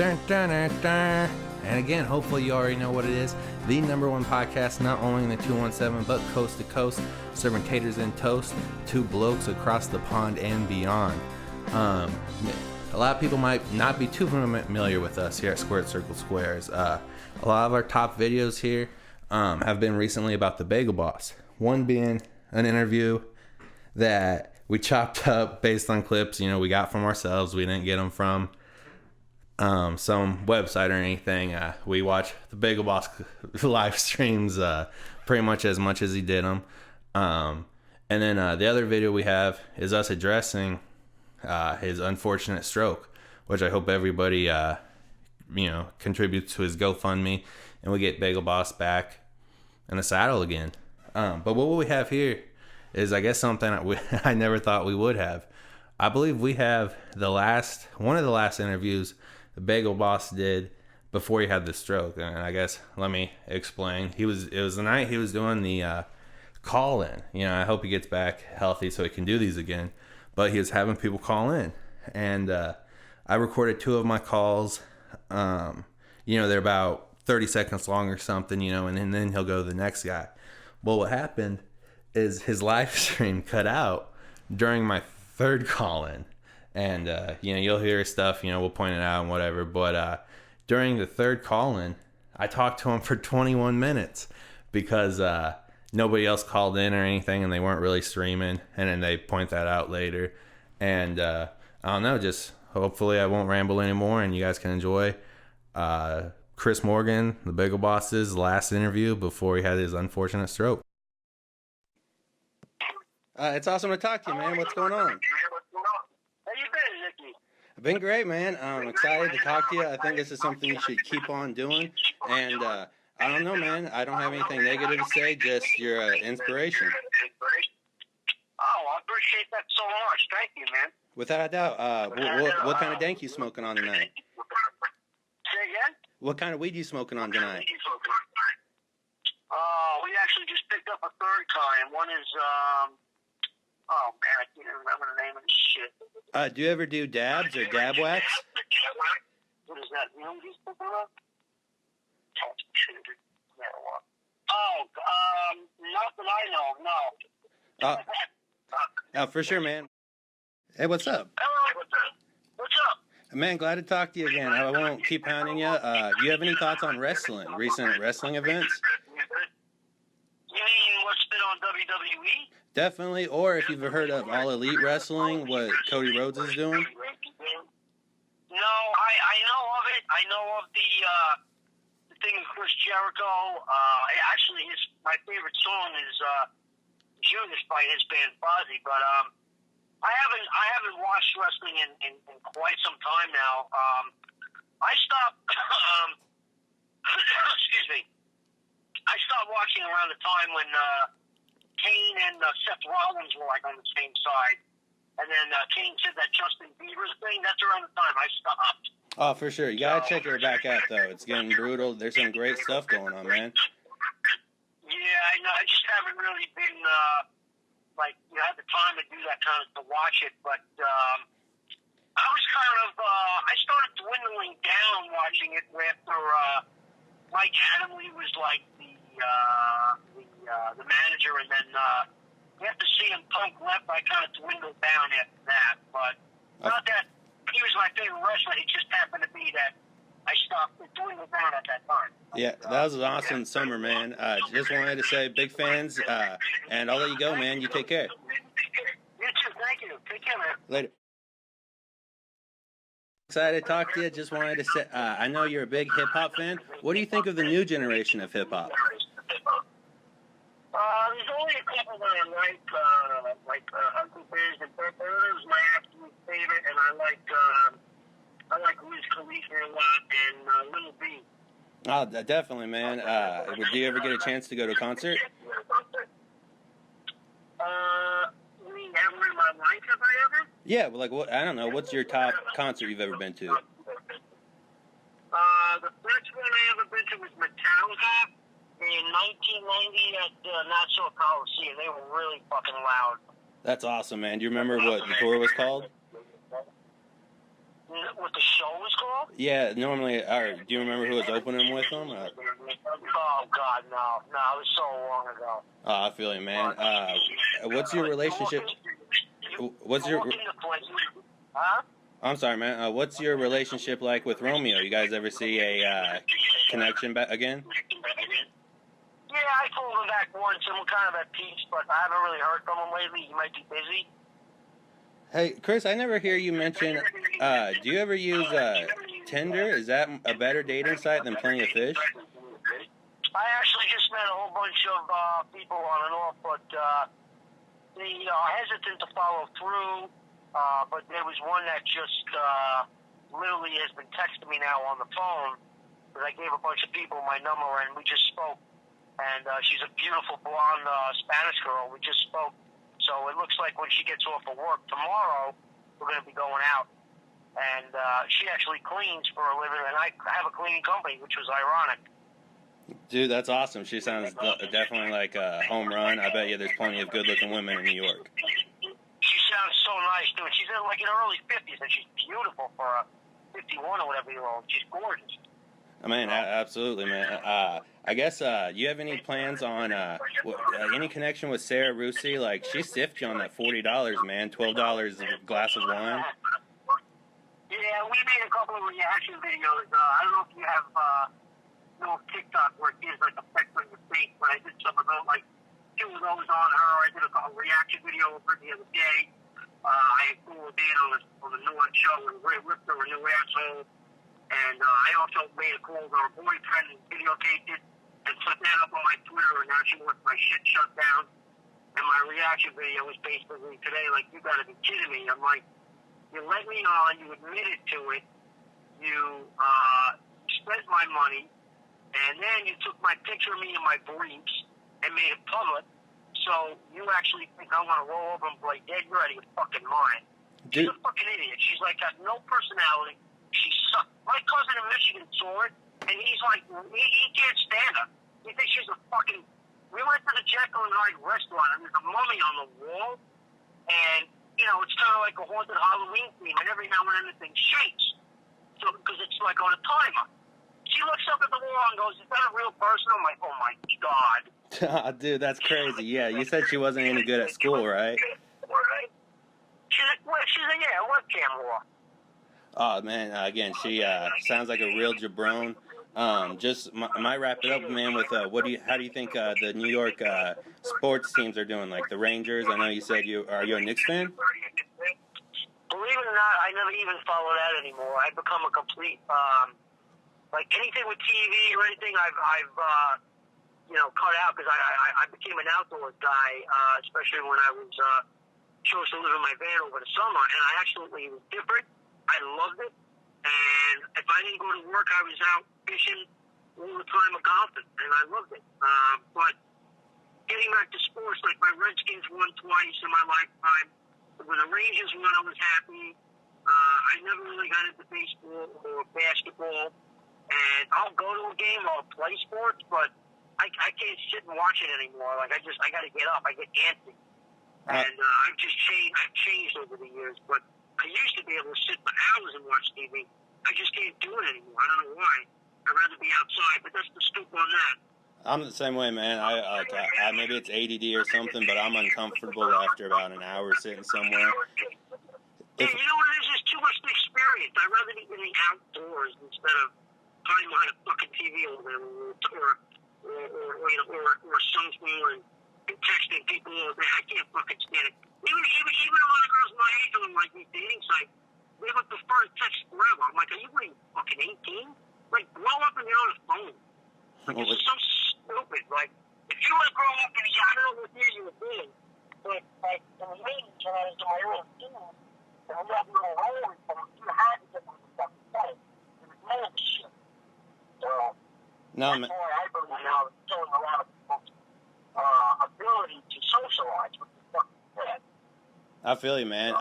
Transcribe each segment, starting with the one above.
Dun, dun, dun, dun. And again, hopefully you already know what it is. The number one podcast, not only in the 217, but coast to coast, serving taters and toast to blokes across the pond and beyond. A lot of people might not be too familiar with us here at Squared Circle Squares. A lot of our top videos here have been recently about the Bagel Boss. One being an interview that we chopped up based on clips, we got from ourselves. We didn't get them from some website or anything. We watch the Bagel Boss live streams pretty much as he did them. And then the other video we have is us addressing his unfortunate stroke, which I hope everybody contributes to his GoFundMe, and we get Bagel Boss back in the saddle again. But what we have here is, I guess, something that I never thought we would have. I believe we have one of the last interviews the Bagel Boss did before he had the stroke. And I guess, let me explain. It was the night he was doing the call-in. I hope he gets back healthy so he can do these again. But he was having people call in. And I recorded 2 of my calls. They're about 30 seconds long or something, and then he'll go to the next guy. Well, what happened is his live stream cut out during my third call-in. And, you'll hear stuff, we'll point it out and whatever. But during the third call-in, I talked to him for 21 minutes because nobody else called in or anything, and they weren't really streaming. And then they point that out later. And I don't know, just hopefully I won't ramble anymore and you guys can enjoy Chris Morgan, the Bagel Boss's last interview before he had his unfortunate stroke. It's awesome to talk to you, man. What's going on? How you been, Nicky? I've been great, man. I'm excited to talk to you. I think this is something you should keep on doing. And I don't know, man. I don't have anything negative to say, just your inspiration. Oh, I appreciate that so much. Thank you, man. Without a doubt. What kind of dank you smoking on tonight? Say again? What kind of weed you smoking on tonight? We actually just picked up a third kind. One is, oh man, I can't remember the name of this shit. Do you ever do dabs or dab wax? What is that? You know what he's talking about? Oh, not that I know, no. Oh, for sure, man. Hey, what's up? Hello, what's up? Man, glad to talk to you again. I won't keep hounding you. Do you have any thoughts on wrestling, recent wrestling events? You mean what's been on WWE? Definitely, or if you've heard of All Elite Wrestling, what Cody Rhodes is doing. No, I know of it. I know of the thing with Chris Jericho. Actually, my favorite song is Judas by his band Fozzy, but I haven't watched wrestling in quite some time now. I stopped. Excuse me. I stopped watching around the time when Kane and Seth Rollins were like on the same side, and then Kane said that Justin Bieber's thing. That's around the time I stopped. Oh, for sure. You gotta check her back out though. It's getting brutal. There's some great stuff going on, man. Yeah, I know. I just haven't really been had the time to do that kind of to watch it, but I was kind of I started dwindling down watching it after Mike Adamle was like the manager, and then after CM Punk left, I kind of dwindled down after that. But not that he was my favorite wrestler; it just happened to be that I stopped dwindling down at that time. Yeah, that was an awesome summer, man. Just wanted to say, big fans, and I'll let you go, man. You take care. You too. Thank you. Take care, man. Later. Excited to talk to you. Just wanted to say, I know you're a big hip hop fan. What do you think of the new generation of hip hop? There's only a couple that I like Uncle Biz and Purple is my absolute favorite, and I like Wiz Khalifa a lot and Lil B. Oh, definitely, man. Do you ever get a chance to go to a concert? You mean ever in my life, have I ever? Yeah, well, what? I don't know. What's your top concert you've ever been to? The first one I ever been to was Metallica in 1990 at Nassau Coliseum. They were really fucking loud. That's awesome, man. Do you remember what the tour was called? No, What the show was called? Yeah, normally. Or do you remember who was opening with them? Oh God, no, it was so long ago. Oh, I feel you, man. What's your relationship? What's your? Huh? I'm sorry, man. What's your relationship like with Romeo? You guys ever see a connection back again? Yeah, I told him back once, and we're kind of at peace, but I haven't really heard from him lately. He might be busy. Hey, Chris, I never hear you mention. Do you ever use Tinder? Is that a better dating site than Plenty of Fish? I actually just met a whole bunch of people on and off, but they are hesitant to follow through. But there was one that just literally has been texting me now on the phone, because I gave a bunch of people my number, and we just spoke. And she's a beautiful blonde Spanish girl. We just spoke. So it looks like when she gets off of work tomorrow, we're going to be going out. And she actually cleans for a living, and I have a cleaning company, which was ironic. Dude, that's awesome. She sounds definitely like a home run. I bet you there's plenty of good-looking women in New York. She sounds so nice, dude. She's in like in her early 50s, and she's beautiful for a 51 or whatever year old. She's gorgeous. Man, absolutely, man. I guess you have any plans on any connection with Sarah Rusi? Like, she stiffed you on that $40, man. $12 a glass of wine. Yeah, we made a couple of reaction videos. I don't know if you have TikTok where it gives like effects on your face, but I did some of those, like 2 of those on her. I did a reaction video of her the other day. I had cool Dan on the new one show and ripped her a new asshole. And I also made a call to her boyfriend and videotaped it and put that up on my Twitter, and now she wants my shit shut down. And my reaction video was basically today, like, you gotta be kidding me. I'm like, you let me on, you admitted to it, you spent my money, and then you took my picture of me in my briefs and made it public. So you actually think I'm gonna roll over and play dead? You're out of your fucking mind. She's a fucking idiot. She's like got no personality. She sucks. My cousin in Michigan saw it, and he's like, he can't stand her. He thinks she's a fucking. We went to the Jekyll and Hyde restaurant, and there's a mummy on the wall, and it's kind of like a haunted Halloween theme, and every now and then the thing shakes, so because it's like on a timer. She looks up at the wall and goes, "Is that a real person?" I'm like, "Oh my god." Dude, that's crazy. Yeah, you said she wasn't any good at school, right? She's a webcam whore. Oh man, again, she sounds like a real jabron. Just might wrap it up, man. With how do you think the New York sports teams are doing? Like the Rangers. I know you said are you a Knicks fan? Believe it or not, I never even follow that anymore. I've become a complete like anything with TV or anything. I've cut out because I became an outdoors guy, especially when I was chose to live in my van over the summer, and I absolutely was different. I loved it, and if I didn't go to work, I was out fishing all the time or golfing, and I loved it. But getting back to sports, like my Redskins won twice in my lifetime. When the Rangers won, I was happy. I never really got into baseball or basketball, and I'll go to a game, I'll play sports, but I can't sit and watch it anymore. Like I got to get up. I get antsy, and I've changed over the years, but I used to be able to sit for hours and watch TV. I just can't do it anymore. I don't know why. I'd rather be outside, but that's the scoop on that. I'm the same way, man. I maybe it's ADD or something, but I'm uncomfortable after about an hour sitting somewhere. Yeah, you know what it is? It's too much to experience. I'd rather be in the outdoors instead of hiding behind a fucking TV over there or something and texting people all day. I can't fucking stand it. Even a lot of girls my age on like these dating sites, they would prefer to text forever. I'm like, are you fucking 18? Like, grow up and get on the phone. Like, it's so stupid. Like, if you want to grow up and I don't know what year you were in, but like in the 80s when I was in my early teens, and we had little rollers, you had to get them to fucking play. It was more of shit. So, no, man. That's why I believe now it's killing a lot of people's ability to socialize with the fucking dead. I feel you, man.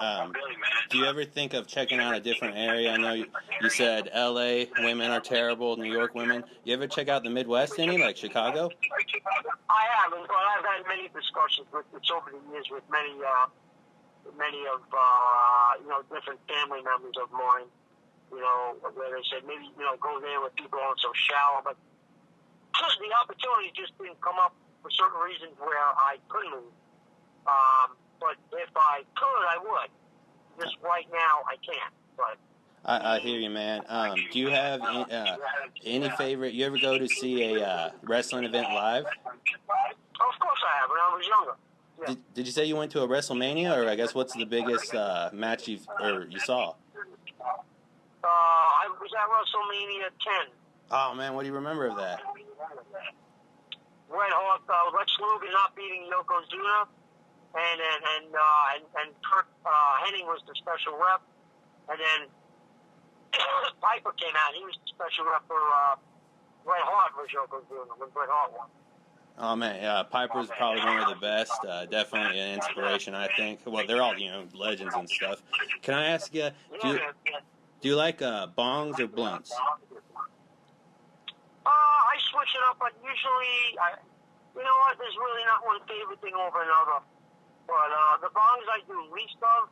Do you ever think of checking out a different area? I know you said L.A. women are terrible, New York women. You ever check out the Midwest any, like Chicago? I haven't, but I've had many discussions with this over the years with many of different family members of mine. where they said maybe, go there with people on some shower, but the opportunity just didn't come up for certain reasons where I couldn't move. But if I could, I would. Just right now, I can't. But I hear you, man. Do you have any favorite? You ever go to see a wrestling event live? Of course I have. When I was younger. Yeah. Did you say you went to a WrestleMania, or I guess what's the biggest match you saw? I was at WrestleMania 10. Oh man, what do you remember of that? Red Hawk, Lex Luger not beating Yokozuna, and Kurt Hennig was the special rep, and then Piper came out. He was the special rep for Red Hart versus Yokozuna when Red Hart won. Oh man, yeah, Piper's probably one of the best. Definitely an inspiration, I think. Well, they're all legends and stuff. Can I ask you? Do you like bongs or blunts? I switch it up, but usually, there's really not one favorite thing over another. But the bongs I do least of,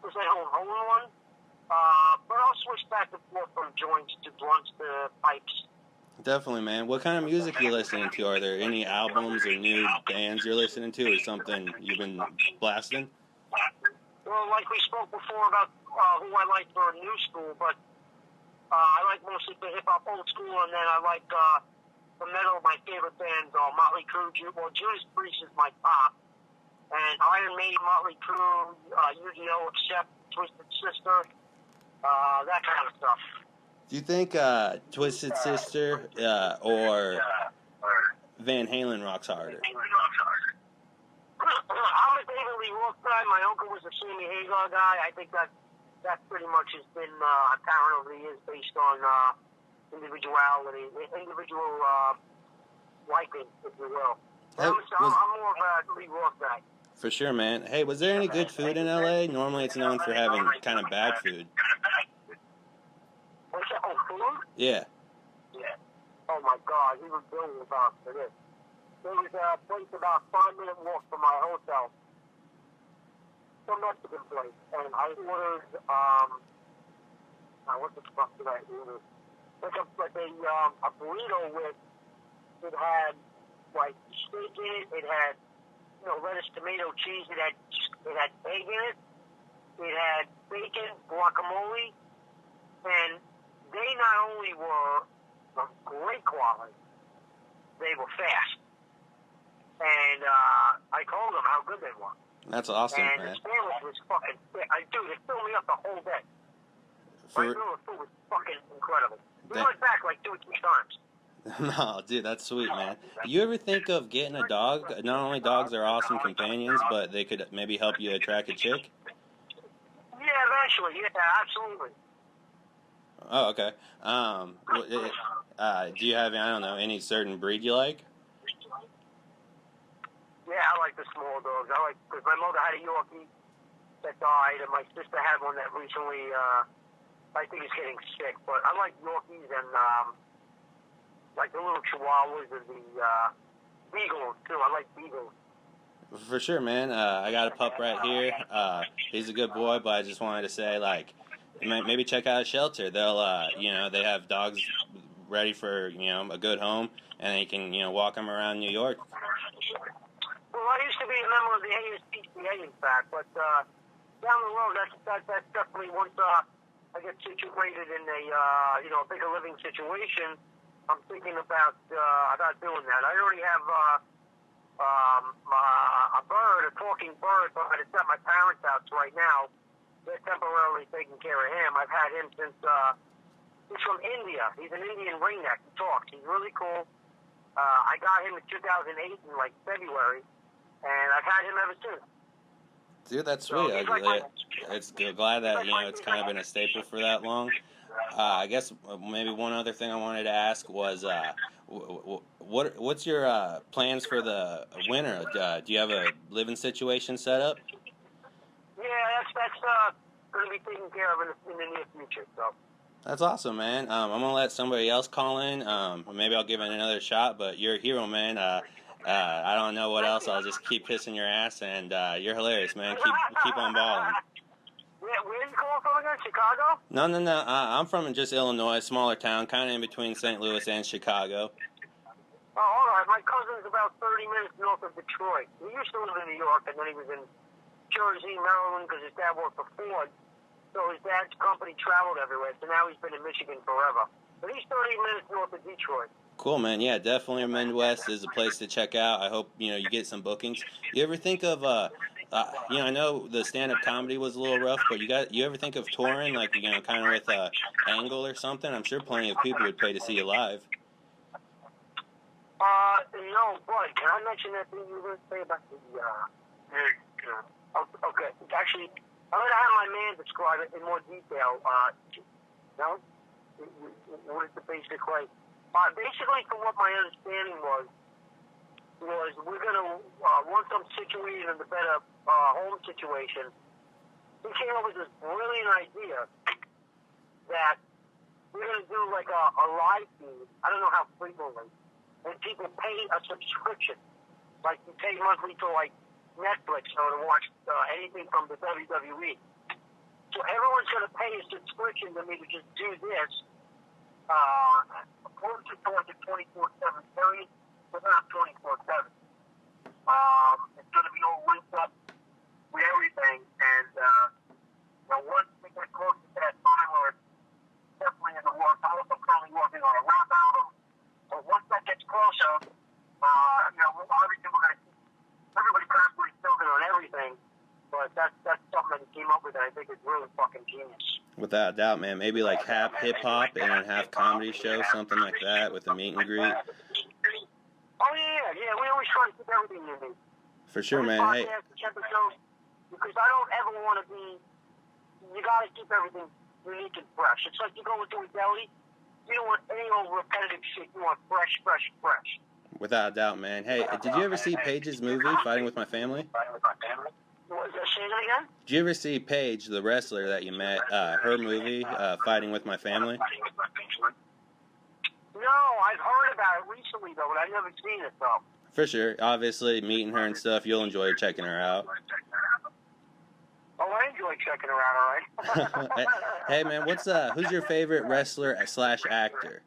because I don't own one. But I'll switch back and forth from joints to blunts to pipes. Definitely, man. What kind of music are you listening to? Are there any albums or new bands you're listening to, or something you've been blasting? Well, like we spoke before about who I like for new school, but I like mostly the hip-hop old school, and then I like the metal. My favorite bands are Motley Crue. Well, Judas Priest is my top. And Iron Maiden, Motley Crue, Yu-Gi-Oh! Except Twisted Sister, that kind of stuff. Do you think Twisted Sister or Van Halen rocks harder? I'm a David Lee Roth guy. My uncle was a Sammy Hagar guy. I think that pretty much has been apparent over the years based on individuality, individual liking, if you will. I'm more of a Lee Roth guy. For sure, man. Hey, was there any good food in L.A.? Normally it's known for having kind of bad food. What's that? Oh, food? Yeah. Yeah. Oh, my God. He was building about for this. There was a place about a 5-minute walk from my hotel. Some Mexican place. And I ordered, what the fuck did I order? Like a burrito with, it had, like, steak in it. It had, lettuce, tomato, cheese. It had egg in it. It had bacon, guacamole, and they not only were of great quality, they were fast. And I told them how good they were. That's awesome, and man. And the sandwich was fucking thick. Dude, it filled me up the whole day. My food was fucking incredible. We went back like 2 or 3 times. No, dude, that's sweet, man. You ever think of getting a dog? Not only dogs are awesome companions, but they could maybe help you attract a chick? Yeah, eventually. Yeah, absolutely. Oh, okay. Do you have, I don't know, any certain breed you like? Yeah, I like the small dogs. Because my mother had a Yorkie that died, and my sister had one that recently, I think is getting sick. But I like Yorkies and, like the little Chihuahuas and the Beagles, too. I like Beagles. For sure, man. I got a pup right here. He's a good boy, but I just wanted to say, like, maybe check out a shelter. They'll, they have dogs ready for, a good home, and they can, walk them around New York. Well, I used to be a member of the ASPCA, in fact, but down the road, that's definitely once I get situated in a bigger living situation, I'm thinking about doing that. I already have a bird, a talking bird, but it's at my parents' house right now. They're temporarily taking care of him. I've had him since he's from India. He's an Indian ringneck. He talks. He's really cool. I got him in 2008 in like February, and I've had him ever since. Dude, that's sweet. It's glad that it's kind of been a staple for that long. I guess maybe one other thing I wanted to ask was, what's your plans for the winter? Do you have a living situation set up? Yeah, that's going to be taken care of in the near future. So. That's awesome, man. I'm gonna let somebody else call in. Maybe I'll give it another shot. But you're a hero, man. I don't know what else. I'll just keep kissing your ass, and you're hilarious, man. Keep on balling. Where are you calling calling from again? Chicago? No. I'm from just Illinois, a smaller town, kind of in between St. Louis and Chicago. Oh, all right. My cousin's about 30 minutes north of Detroit. He used to live in New York, and then he was in Jersey, Maryland, because his dad worked for Ford. So his dad's company traveled everywhere, so now he's been in Michigan forever. But he's 30 minutes north of Detroit. Cool, man. Yeah, definitely Midwest is a place to check out. I hope, you get some bookings. You ever think of, I know the stand-up comedy was a little rough, but you ever think of touring, like, kind of with Angle or something? I'm sure plenty of people would pay to see you live. No, but can I mention that thing you were going to say about the, okay, actually, I'm going to have my man describe it in more detail. No? What is the basic way? Basically, from what my understanding was we're going to, once I'm situated in the better home situation, he came up with this brilliant idea that we're going to do like a live feed, I don't know how frequently, and people pay a subscription. Like you pay monthly to like Netflix or to watch anything from the WWE. So everyone's going to pay a subscription to me to just do this. Close to 24/7 period, but not 24/7. It's going to be all linked up with everything, and once we get close to that time where it's definitely in the works, I'm also currently working on a rap album. So once that gets closer, obviously we're going to keep everybody constantly building on everything, but that's something that he came up with that I think is really fucking genius. Without a doubt, man. Maybe like half hip-hop and then half comedy show, something like that, with a meet and greet. Oh, yeah. We always try to keep everything unique. For sure, man. Hey. Because I don't ever want to be, you got to keep everything unique and fresh. It's like you go into a deli, you don't want any old repetitive shit. You want fresh. Without a doubt, man. Hey, did you ever see Paige's movie, Fighting with My Family? What was that, say that again? Did you ever see Paige, the wrestler that you met, her movie, Fighting with My Family? No, I've heard about it recently, though, but I've never seen it, though. For sure. Obviously, meeting her and stuff, you'll enjoy checking her out. Oh, I enjoy checking her out, all right. Hey, man, who's your favorite wrestler / actor?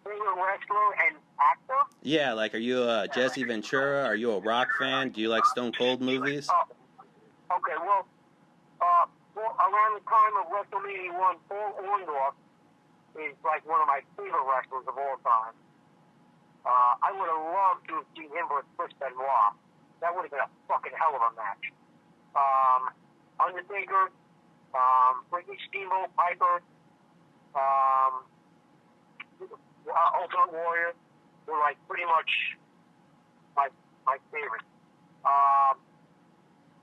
Favorite wrestler and actor? Yeah, like, are you a Jesse Ventura? Are you a Rock fan? Do you like Stone Cold movies? Okay, well, around the time of WrestleMania 1, Paul Orndorff is like one of my favorite wrestlers of all time. I would have loved to have seen him versus Chris Benoit. That would have been a fucking hell of a match. Undertaker, Ricky Steamboat, Piper, Ultimate Warrior were like pretty much my favorite.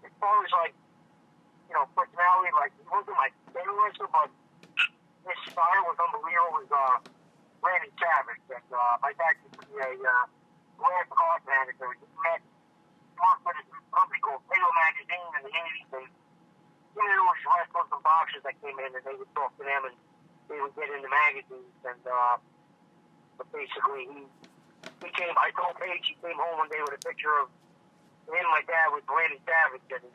As far as like, personality, like he wasn't my favorite wrestler, but his style was unbelievable. Was Randy Savage, and my dad used to be a grand card manager. He met worked with a company called Bagel Magazine in the 80s, and there was wrestlers and boxers that came in, and they would talk to them, and they would get in the magazines, and but basically I told Paige he came home one day with a picture of him and my dad with Randy Savage, and he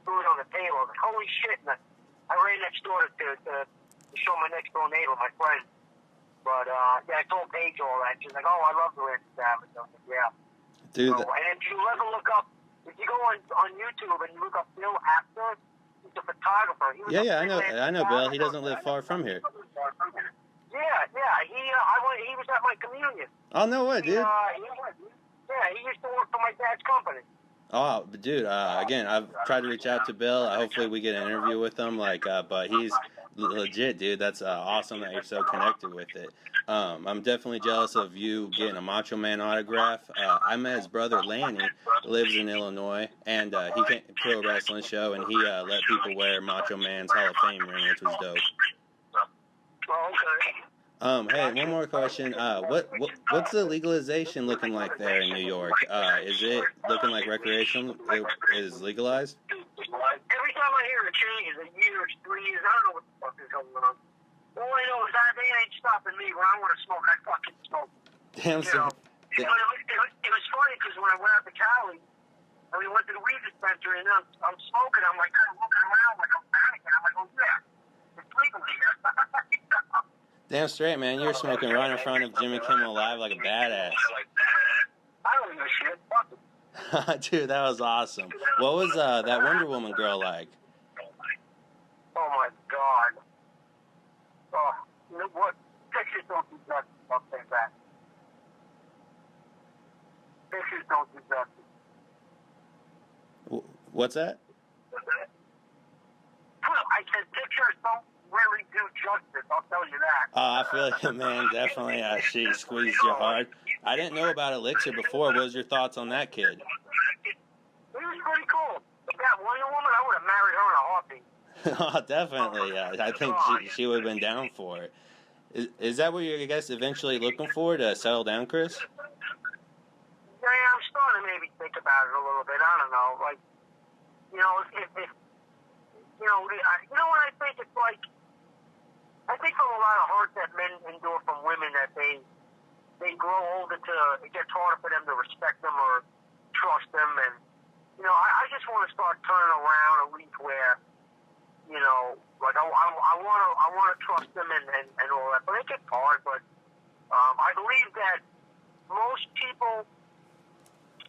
threw it on the table. I was like, holy shit, and I ran next door to show my next door neighbor, my friend. But, I told Paige all that. She's like, oh, I love the Randy Savage. I was like, yeah. Dude. So, and if you ever look up, if you go on YouTube and you look up Bill Apter, he's a photographer. I know Bill. He doesn't live far from here. Yeah. He was at my communion. Oh, no way, dude. He used to work for my dad's company. Oh, dude, again, I've tried to reach out to Bill. Hopefully we get an interview with him, but he's legit, dude. That's awesome that you're so connected with it. I'm definitely jealous of you getting a Macho Man autograph. I met his brother, Lanny, lives in Illinois, and he came to a wrestling show, and he let people wear Macho Man's Hall of Fame ring, which was dope. Oh, okay. Hey, one more question. What's the legalization looking like there in New York? Is it looking like recreational is legalized? Every time I hear it changes, a year, 3 years, I don't know what the fuck is going on. All I know is that they ain't stopping me. When I want to smoke, I fucking smoke. Damn, But it was funny because when I went out to Cali, And we went to the weed dispensary, and I'm smoking. I'm like kind of looking around, like I'm panicking. I'm like, oh yeah, it's legal here. Damn straight, man. You were smoking right in front of Jimmy Kimmel Live like a badass. I don't give a shit. Fuck it. Dude, that was awesome. What was that Wonder Woman girl like? Oh my god. Oh, you know what? Pictures don't do justice. I'll say that. Pictures don't do justice. What's that? I said pictures don't really do justice. I'll tell you that. Oh, I feel like, man, definitely she squeezed you hard. I didn't know about Elixir before. What was your thoughts on that kid? It was pretty cool. If that Wonder Woman, I would have married her in a heartbeat. Oh, definitely. I think she would have been down for it. Is that what you're, I guess, eventually looking for to settle down, Chris? Yeah, I'm starting to maybe think about it a little bit. I don't know. Like, you know, if you know what I think? It's like, I think from a lot of hurt that men endure from women that they grow older to, it gets harder for them to respect them or trust them. And, you know, I just want to start turning around at least where, you know, like I want to trust them and all that. But it gets hard. But I believe that most people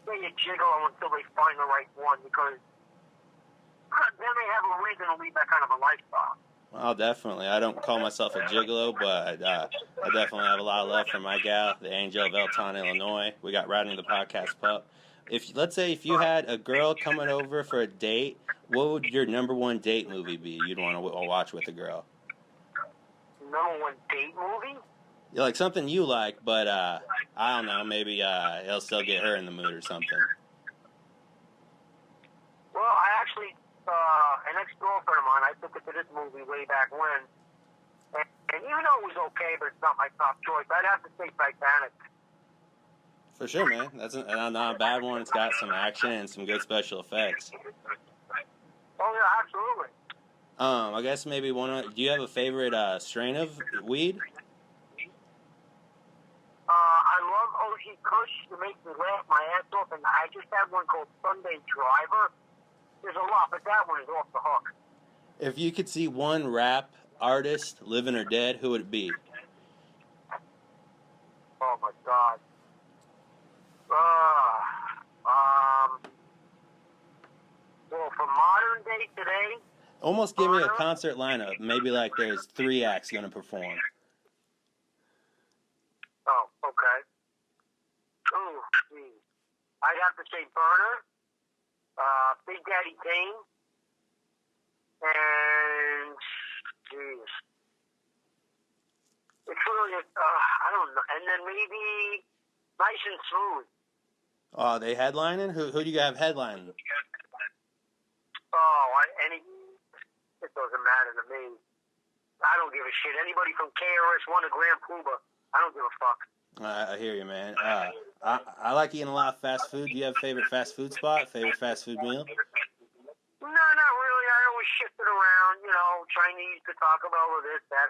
stay a gigolo until they find the right one, because then they have a reason to lead that kind of a lifestyle. Well, definitely. I don't call myself a gigolo, but I definitely have a lot of love for my gal, the Angel of Elton, Illinois. We got riding the podcast pup. Let's say if you had a girl coming over for a date, what would your number one date movie be you'd want to watch with a girl? Number one date movie? Yeah, like something you like, but I don't know, maybe it'll still get her in the mood or something. Well, I actually, an ex-girlfriend of mine, I took her to this movie way back when, and even though it was okay, but it's not my top choice, I'd have to say Titanic. For sure, man. That's not a bad one. It's got some action and some good special effects. Oh yeah, absolutely. I guess maybe do you have a favorite strain of weed? I love OG Kush. It makes me laugh my ass off, and I just had one called Sunday Driver. There's a lot, but that one is off the hook. If you could see one rap artist, living or dead, who would it be? Oh my God. Well, for modern day today. Almost give me a concert lineup. Maybe like there's 3 acts going to perform. Oh, okay. Oh, geez. I'd have to say Burner, Big Daddy Kane, and geez, it's really I don't know. And then maybe Nice and Smooth. Oh, they headlining? Who do you have headlining? It doesn't matter to me. I don't give a shit. Anybody from KRS-One to Grand Puba, I don't give a fuck. I hear you, man. I like eating a lot of fast food. Do you have a favorite fast food spot? Favorite fast food meal? No, not really. I always shift it around. You know, Chinese to Taco Bell or this, that,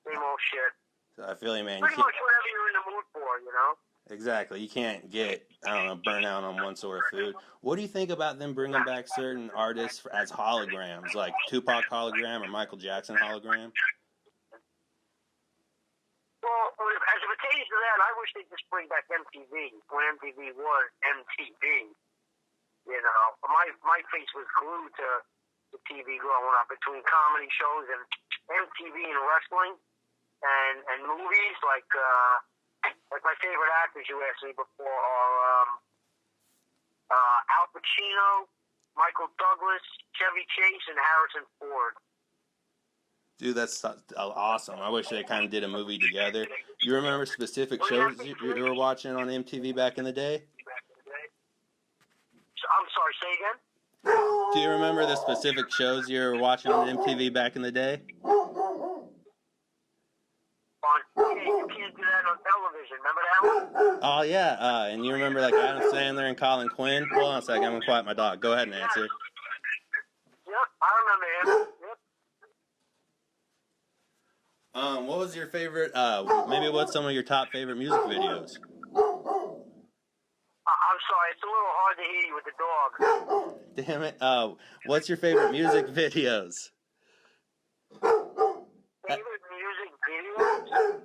same old shit. So I feel you, man. Pretty much whatever you're in the mood for, you know? Exactly. You can't get, burn out on one sort of food. What do you think about them bringing back certain artists as holograms, like Tupac hologram or Michael Jackson hologram? Well, as it pertains to that, I wish they'd just bring back MTV, when MTV was MTV. You know, my face was glued to the TV growing up, between comedy shows and MTV and wrestling and movies. Like my favorite actors you asked me before are Al Pacino, Michael Douglas, Chevy Chase, and Harrison Ford. Dude, that's awesome. I wish they kind of did a movie together. You remember specific shows you were watching on MTV back in the day? I'm sorry, say again? Do you remember the specific shows you were watching on MTV back in the day? You can't do that on television. Remember that one? Oh, yeah. And you remember like Adam Sandler and Colin Quinn? Hold on a second. I'm going to quiet my dog. Go ahead and answer. Yep, I remember him. Yep. What was your favorite, maybe what's some of your top favorite music videos? I'm sorry. It's a little hard to hear you with the dog. Damn it. What's your favorite music videos? Favorite music videos?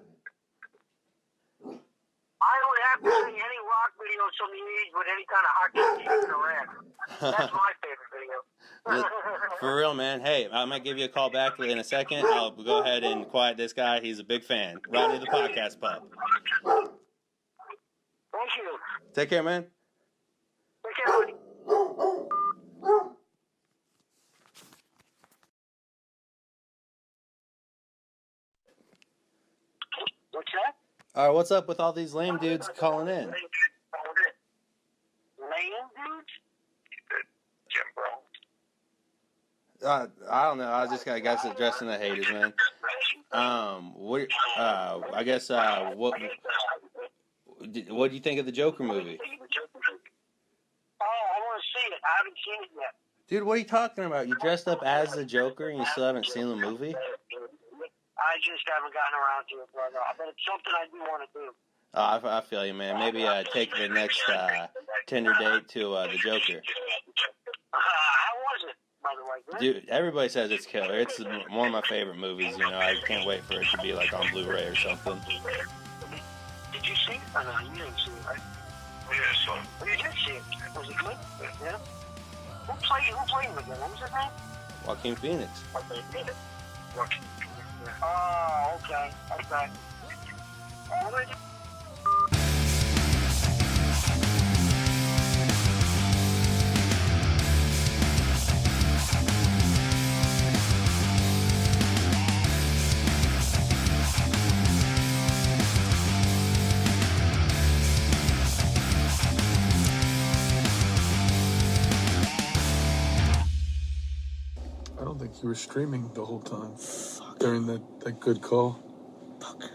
I would have to say any rock videos from the 80s with any kind of hockey kicking around. That's my favorite video. For real, man. Hey, I might give you a call back in a second. I'll go ahead and quiet this guy. He's a big fan. Rodney the Podcast Pup. Thank you. Take care, man. Take care, buddy. What's that? All right, what's up with all these lame dudes calling in? Lame dudes? Jim Bro. I don't know. I guess addressing the haters, man. I guess what do you think of the Joker movie? Oh, I want to see it. I haven't seen it yet. Dude, what are you talking about? You dressed up as the Joker and you still haven't seen the movie? I just haven't gotten around to it, brother. But it's something I do want to do. Oh, I feel you, man. Maybe take the next Tinder date to the Joker. How was it, by the way? Good? Dude, everybody says it's killer. It's one of my favorite movies, you know. I can't wait for it to be like on Blu-ray or something. Did you see it? Oh, no, you didn't see it, right? Yeah, so. You did see it. Was it good? Yeah. Who played him again? What was his name? Joaquin Phoenix. Oh, okay. Okay. I don't think you were streaming the whole time during that good call. Fuck.